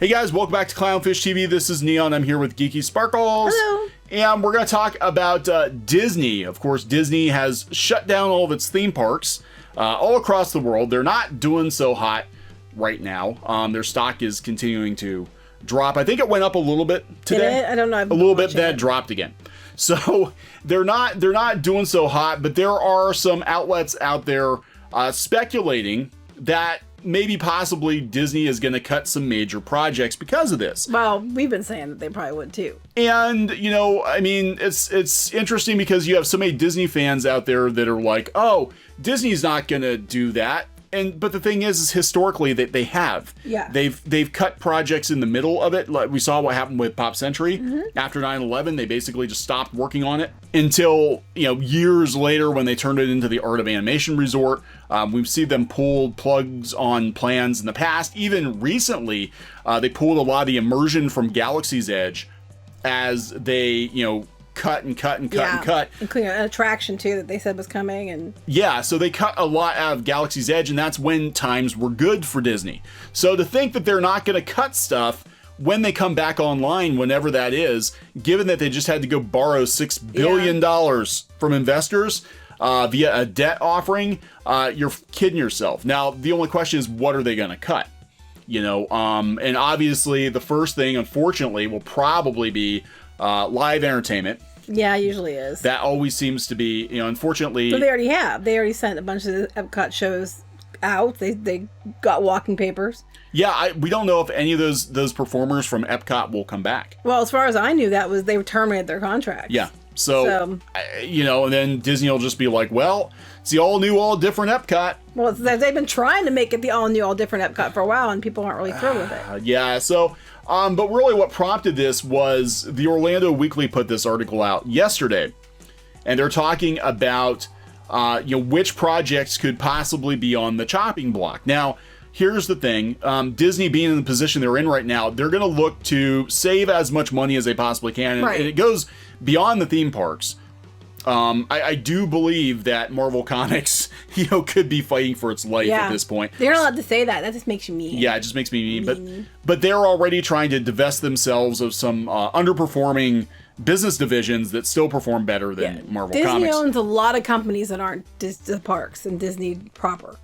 Hey guys, welcome back to CLOWNFISH TV. This is Kneon. I'm here with Geeky Sparkles. Hello. And we're going to talk about Disney. Of course, Disney has shut down all of its theme parks all across the world. They're not doing so hot right now. Their stock is continuing to drop. I think it went up a little bit today. Did it? I don't know. A little bit, then it dropped again. So they're not doing so hot, but there are some outlets out there speculating that maybe possibly Disney is going to cut some major projects because of this. Well, we've been saying that they probably would too. And, you know, I mean, it's interesting because you have so many Disney fans out there that are like, oh, Disney's not going to do that. But the thing is historically that they have. Yeah. They've cut projects in the middle of it. Like we saw what happened with Pop Century. After 9/11, they basically just stopped working on it until, you know, years later when they turned it into the Art of Animation Resort. We've seen them pull plugs on plans in the past. Even recently, they pulled a lot of the immersion from Galaxy's Edge as they, you know, cut. Including an attraction too that they said was coming. And yeah, so they cut a lot out of Galaxy's Edge, and that's when times were good for Disney. So to think that they're not going to cut stuff when they come back online, whenever that is, given that they just had to go borrow $6 billion from investors via a debt offering, you're kidding yourself. Now, the only question is, what are they going to cut? You know, and obviously the first thing, unfortunately, will probably be live entertainment. Yeah, it usually is. That always seems to be, you know, unfortunately. But they already have. They already sent a bunch of the Epcot shows out. They got walking papers. Yeah, we don't know if any of those performers from Epcot will come back. Well, as far as I knew, they terminated their contracts. Yeah. So, you know, and then Disney will just be like, well, it's the all new, all different Epcot. Well, they've been trying to make it the all new, all different Epcot for a while, and people aren't really thrilled with it. Yeah, so, but really what prompted this was the Orlando Weekly put this article out yesterday, and they're talking about, you know, which projects could possibly be on the chopping block. Now, here's the thing, Disney being in the position they're in right now, they're going to look to save as much money as they possibly can, and it goes beyond the theme parks. I do believe that Marvel Comics, you know, could be fighting for its life at this point. They're not allowed to say that. That just makes you mean. Yeah, it just makes me mean. But they're already trying to divest themselves of some underperforming business divisions that still perform better than Marvel Comics. Disney owns a lot of companies that aren't the parks and Disney proper.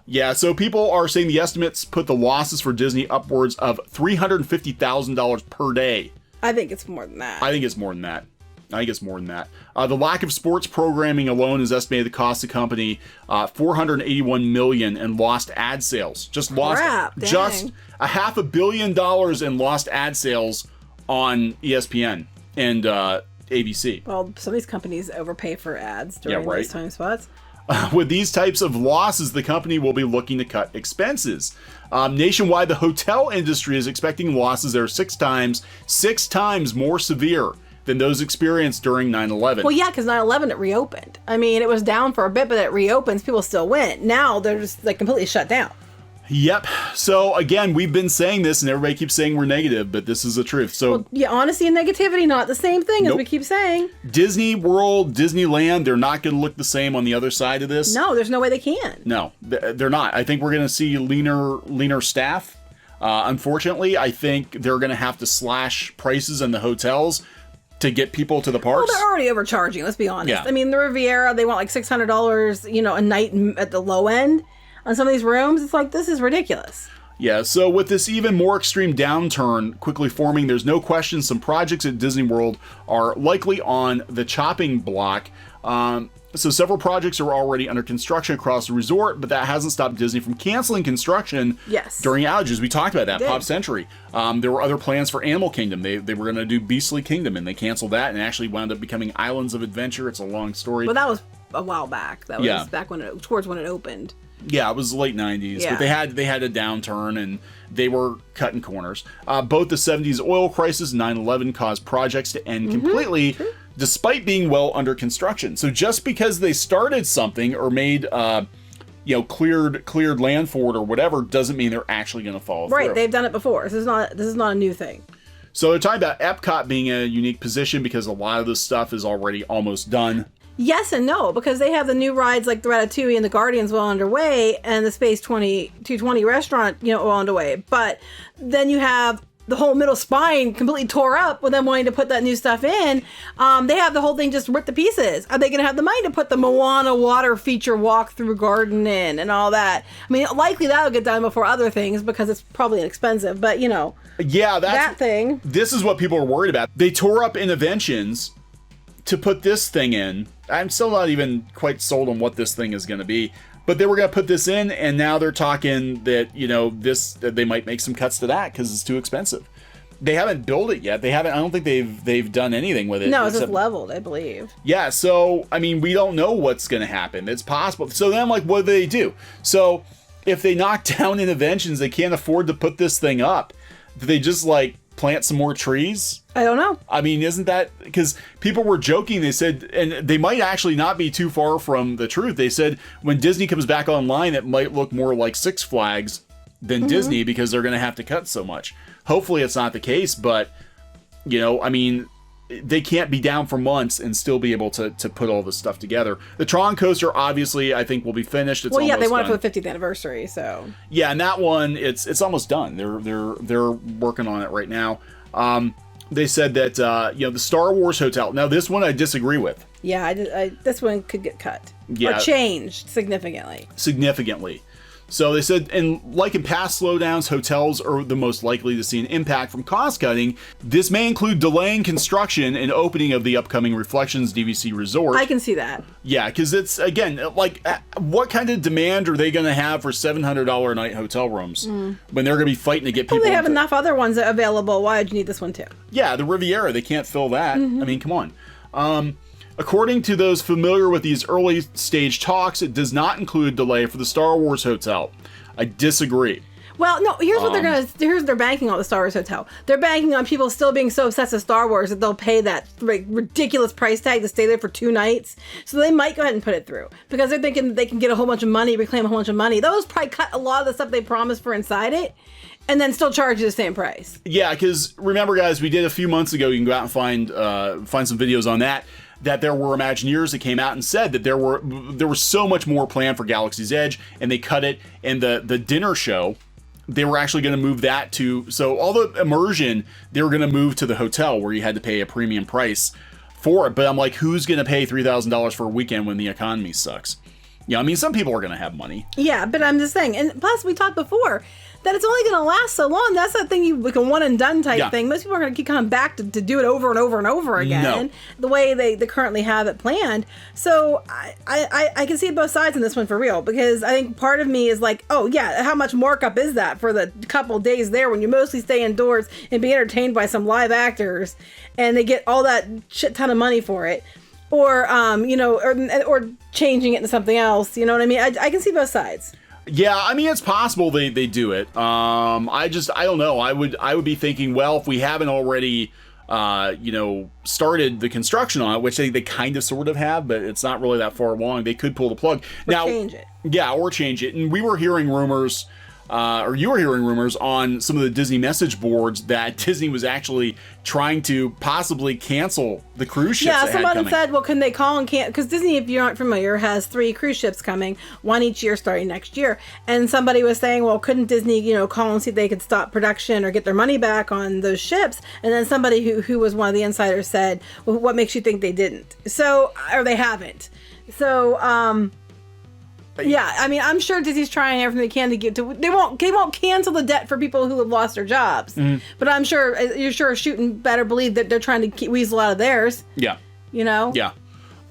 Yeah, so people are saying the estimates put the losses for Disney upwards of $350,000 per day. I think it's more than that. I think it's more than that. The lack of sports programming alone is estimated to cost the company $481 million in lost ad sales. Just $500 million in lost ad sales on ESPN and ABC. Well, some of these companies overpay for ads during those time spots. With these types of losses, the company will be looking to cut expenses. Nationwide, the hotel industry is expecting losses that are six times more severe than those experienced during 9/11. Well, yeah, because 9/11 it reopened. I mean, it was down for a bit, but it reopens. People still went. Now they're just like completely shut down. Yep. So again, we've been saying this, and everybody keeps saying we're negative, but this is the truth. So yeah, honesty and negativity, not the same thing, as we keep saying. Disney World, Disneyland, they're not going to look the same on the other side of this. No, there's no way they can. No, they're not. I think we're going to see leaner staff. Unfortunately, I think they're going to have to slash prices in the hotels to get people to the parks. Well, they're already overcharging, let's be honest. Yeah. I mean, the Riviera, they want like $600, you know, a night at the low end. On some of these rooms, it's like, this is ridiculous. Yeah, so with this even more extreme downturn quickly forming, there's no question some projects at Disney World are likely on the chopping block. So several projects are already under construction across the resort, but that hasn't stopped Disney from canceling construction during outages. We talked about that, Pop Century. There were other plans for Animal Kingdom. They were going to do Beastly Kingdom, and they canceled that and actually wound up becoming Islands of Adventure. It's a long story. But that was a while back. That was back when towards when it opened. Yeah, it was late 90s, but they had a downturn and they were cutting corners. Both the 70s oil crisis and 9/11 caused projects to end completely, despite being well under construction. So just because they started something or made you know, cleared land for it or whatever, doesn't mean they're actually going to follow through. Right, they've done it before. This is not a new thing. So they're talking about Epcot being in a unique position because a lot of this stuff is already almost done. Yes and no, because they have the new rides like the Ratatouille and the Guardians well underway, and the Space 220 restaurant, well underway. But then you have the whole middle spine completely tore up with them wanting to put that new stuff in. They have the whole thing just ripped to pieces. Are they going to have the money to put the Moana water feature walk-through garden in and all that? I mean, likely that'll get done before other things because it's probably inexpensive, but Yeah, that thing. This is what people are worried about. They tore up Innoventions to put this thing in. I'm still not even quite sold on what this thing is going to be. But they were going to put this in, and now they're talking that, they might make some cuts to that because it's too expensive. They haven't built it yet. I don't think they've done anything with it. No, it's just leveled, I believe. Yeah, so, I mean, we don't know what's going to happen. It's possible. So then I'm like, what do they do? So if they knock down Innoventions, they can't afford to put this thing up. Do they just, plant some more trees? I don't know. I mean, isn't that... Because people were joking, they said, and they might actually not be too far from the truth. They said when Disney comes back online, it might look more like Six Flags than Disney because they're going to have to cut so much. Hopefully it's not the case, but, I mean, they can't be down for months and still be able to put all this stuff together. The Tron coaster, obviously, I think will be finished. It's they want done. it for the 50th anniversary, so... Yeah, and that one, it's almost done. They're working on it right now. They said that, the Star Wars Hotel. Now, this one I disagree with. Yeah, this one could get cut. Yeah. Or changed significantly. Significantly. So they said, and like in past slowdowns, hotels are the most likely to see an impact from cost cutting. This may include delaying construction and opening of the upcoming Reflections DVC Resort. I can see that. Yeah, because it's, again, what kind of demand are they going to have for $700 a night hotel rooms when they're going to be fighting to get people? Well, they have enough other ones available. Why did you need this one too? Yeah, the Riviera, they can't fill that. I mean, come on. According to those familiar with these early stage talks, it does not include delay for the Star Wars Hotel. I disagree. Well, no, here's what they're banking on the Star Wars Hotel. They're banking on people still being so obsessed with Star Wars that they'll pay that ridiculous price tag to stay there for 2 nights. So they might go ahead and put it through because they're thinking they can get a whole bunch of money, reclaim a whole bunch of money. Those probably cut a lot of the stuff they promised for inside it and then still charge you the same price. Yeah, because remember, guys, we did a few months ago. You can go out and find some videos on that there were Imagineers that came out and said that there was so much more planned for Galaxy's Edge, and they cut it. And the dinner show, they were actually going to move that to, so all the immersion, they were going to move to the hotel where you had to pay a premium price for it. But I'm like, who's going to pay $3,000 for a weekend when the economy sucks? I mean, some people are going to have money. Yeah, but I'm just saying, and plus we talked before that it's only going to last so long. That's that thing, like a one and done type thing. Most people are going to keep coming back to do it over and over and over again, the way they currently have it planned. So I can see both sides in this one for real, because I think part of me is like, oh yeah, how much markup is that for the couple days there when you mostly stay indoors and be entertained by some live actors and they get all that shit ton of money for it. Or, or changing it into something else. You know what I mean? I can see both sides. Yeah, I mean, it's possible they do it. I don't know. I would be thinking, well, if we haven't already, started the construction on it, which they kind of sort of have, but it's not really that far along, they could pull the plug. Or change it. Yeah, or change it. And we were hearing rumors, or you were hearing rumors on some of the Disney message boards that Disney was actually trying to possibly cancel the cruise ships. Yeah, someone said, well, can they call and cancel? Because Disney, if you aren't familiar, has 3 cruise ships coming, 1 each year starting next year. And somebody was saying, well, couldn't Disney, call and see if they could stop production or get their money back on those ships? And then somebody who was one of the insiders said, well, what makes you think they didn't? So, or they haven't. So, yeah, I mean, I'm sure Disney's trying everything they can to get to. They won't cancel the debt for people who have lost their jobs. Mm-hmm. But I'm sure you're shooting better believe that they're trying to weasel out of theirs. Yeah. Yeah.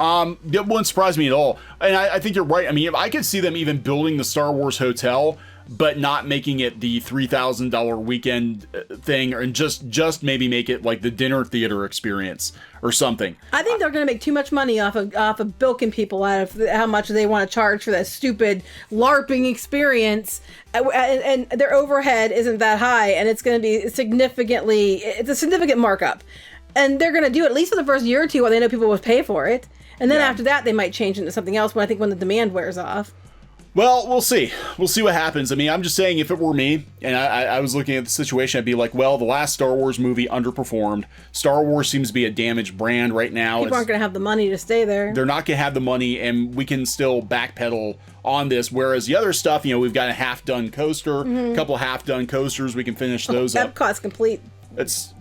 It wouldn't surprise me at all. And I think you're right. I mean, I could see them even building the Star Wars hotel, but not making it the $3,000 weekend thing, and just maybe make it like the dinner theater experience or something. I think they're going to make too much money off of bilking people out of how much they want to charge for that stupid LARPing experience, and their overhead isn't that high, and it's going to be it's a significant markup, and they're going to do it at least for the first year or two while they know people will pay for it, and then after that they might change into something else when the demand wears off. Well, we'll see. We'll see what happens. I mean, I'm just saying, if it were me, and I was looking at the situation, I'd be like, well, the last Star Wars movie underperformed. Star Wars seems to be a damaged brand right now. People aren't going to have the money to stay there. They're not going to have the money, and we can still backpedal on this. Whereas the other stuff, we've got a half-done coaster, a couple half-done coasters. We can finish those up. Epcot's complete. It's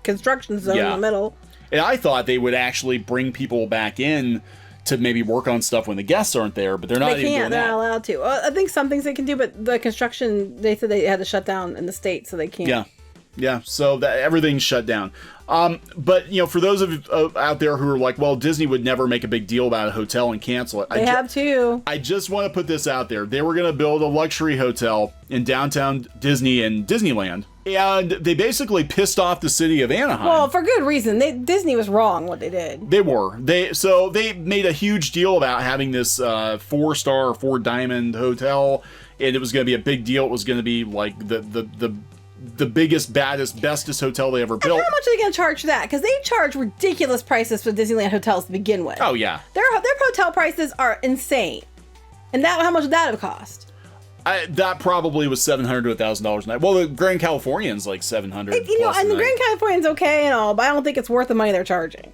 construction zone in the middle. And I thought they would actually bring people back in to maybe work on stuff when the guests aren't there, but they're not even doing that. They're not allowed to. I think some things they can do, but the construction, they said they had to shut down in the state, so they can't. Yeah. So that everything's shut down. But for those of out there who are like, well, Disney would never make a big deal about a hotel and cancel it. They have too. I just want to put this out there. They were going to build a luxury hotel in downtown Disney and Disneyland. And they basically pissed off the city of Anaheim. Well, for good reason. Disney was wrong what they did. They were. They made a huge deal about having this 4-star or 4-diamond hotel, and it was going to be a big deal. It was going to be like the biggest, baddest, bestest hotel they ever built. And how much are they going to charge for that? Because they charge ridiculous prices for Disneyland hotels to begin with. Oh yeah, their hotel prices are insane. And how much would that have cost? That probably was $700 to $1,000 a night. Well, the Grand Californian's like $700. And the Grand Californian's okay and all, but I don't think it's worth the money they're charging.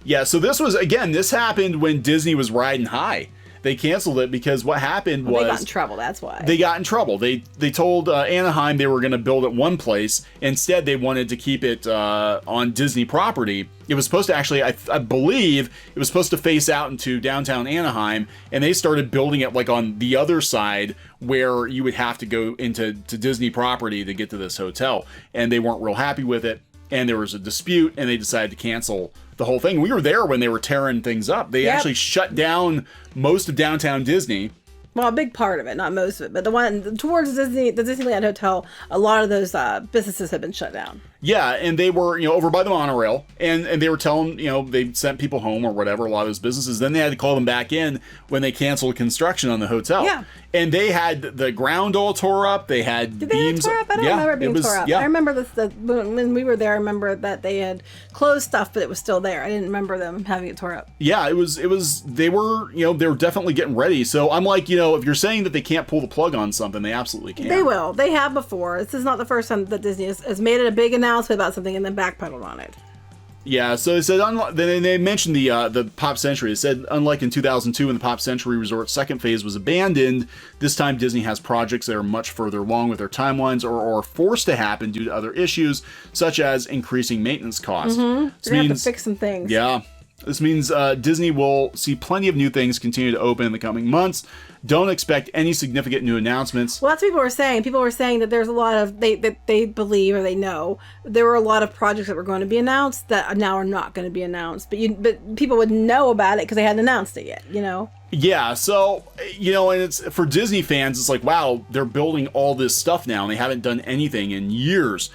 Yeah, so this happened when Disney was riding high. They canceled it because what happened was... They got in trouble, that's why. They got in trouble. They told Anaheim they were going to build it one place. Instead, they wanted to keep it on Disney property. It was supposed to actually, I believe, it was supposed to face out into downtown Anaheim, and they started building it like on the other side where you would have to go into Disney property to get to this hotel. And they weren't real happy with it, and there was a dispute, and they decided to cancel the whole thing. We were there when they were tearing things up. They actually shut down most of downtown Disney. Well, a big part of it, not most of it, but the one towards the Disneyland Hotel, a lot of those businesses have been shut down. Yeah, and they were, over by the monorail, and they were telling, they sent people home or whatever, a lot of those businesses. Then they had to call them back in when they canceled construction on the hotel. Yeah. And they had the ground all tore up. They had beams. Did they have tore up? I don't remember it being tore up. Yeah. I remember when we were there, I remember that they had closed stuff, but it was still there. I didn't remember them having it tore up. Yeah, they were, they were definitely getting ready. So I'm like, if you're saying that they can't pull the plug on something, they absolutely can. They will. They have before. This is not the first time that Disney has made it a big announcement about something and then backpedaled on it. Yeah, so they said, they mentioned the Pop Century. They said, unlike in 2002 when the Pop Century Resort's second phase was abandoned, this time Disney has projects that are much further along with their timelines or are forced to happen due to other issues, such as increasing maintenance costs. They're going to have to fix some things. Yeah. This means Disney will see plenty of new things continue to open in the coming months. Don't expect any significant new announcements. Well, that's what people were saying. People were saying that there's a lot of, they believe or they know, there were a lot of projects that were going to be announced that now are not going to be announced. But people would know about it because they hadn't announced it yet, Yeah, so, and it's for Disney fans, it's like, wow, they're building all this stuff now and they haven't done anything in years.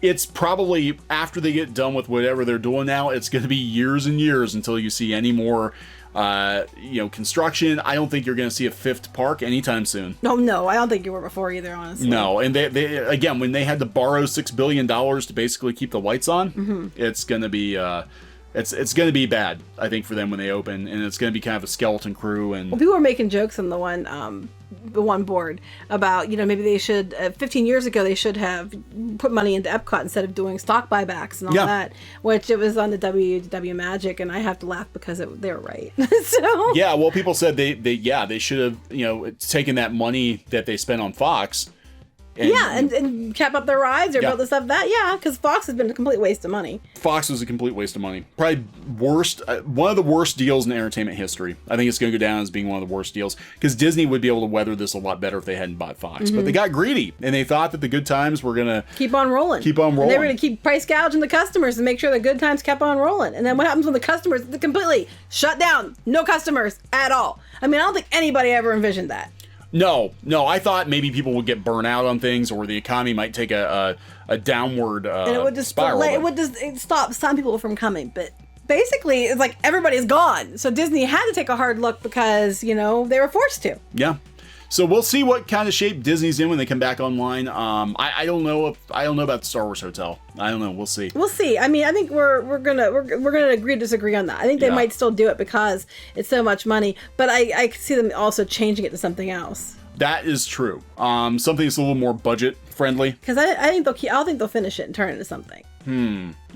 It's probably after they get done with whatever they're doing now, it's going to be years and years until you see any more, construction. I don't think you're going to see a fifth park anytime soon. No, I don't think you were before either, honestly. No, and they again, when they had to borrow $6 billion to basically keep the lights on, it's going to be it's going to be bad, I think, for them when they open, and it's going to be kind of a skeleton crew. And people were making jokes on the one board about, maybe they should 15 years ago they should have put money into Epcot instead of doing stock buybacks and all that, which it was on the WW Magic, and I have to laugh because they were right. So yeah, well, people said they should have taken that money that they spent on Fox. And kept up their rides or built the stuff because Fox has been a complete waste of money. Fox was a complete waste of money. Probably one of the worst deals in entertainment history. I think it's going to go down as being one of the worst deals because Disney would be able to weather this a lot better if they hadn't bought Fox. But they got greedy and they thought that the good times were going to keep on rolling. And they were going to keep price gouging the customers to make sure the good times kept on rolling. And then what happens when the customers completely shut down? No customers at all. I mean, I don't think anybody ever envisioned that. No, I thought maybe people would get burnt out on things, or the economy might take a downward and it would just spiral. It would just stop some people from coming, but basically it's like everybody's gone. So Disney had to take a hard look because they were forced to. Yeah. So we'll see what kind of shape Disney's in when they come back online. I don't know about the Star Wars Hotel. I don't know. We'll see. We'll see. I mean, I think we're gonna agree to disagree on that. I think they might still do it because it's so much money, but I see them also changing it to something else. That is true. Something that's a little more budget friendly. Because I think they'll finish it and turn it into something.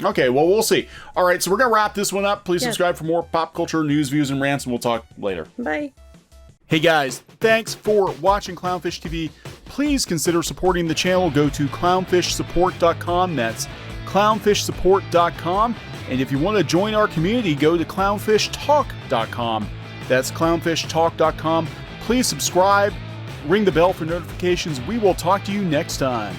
Okay, well, we'll see. All right, so we're going to wrap this one up. Please subscribe for more pop culture news, views, and rants, and we'll talk later. Bye. Hey guys, thanks for watching Clownfish TV. Please consider supporting the channel. Go to clownfishsupport.com. That's clownfishsupport.com. And if you want to join our community, go to clownfishtalk.com. That's clownfishtalk.com. Please subscribe, ring the bell for notifications. We will talk to you next time.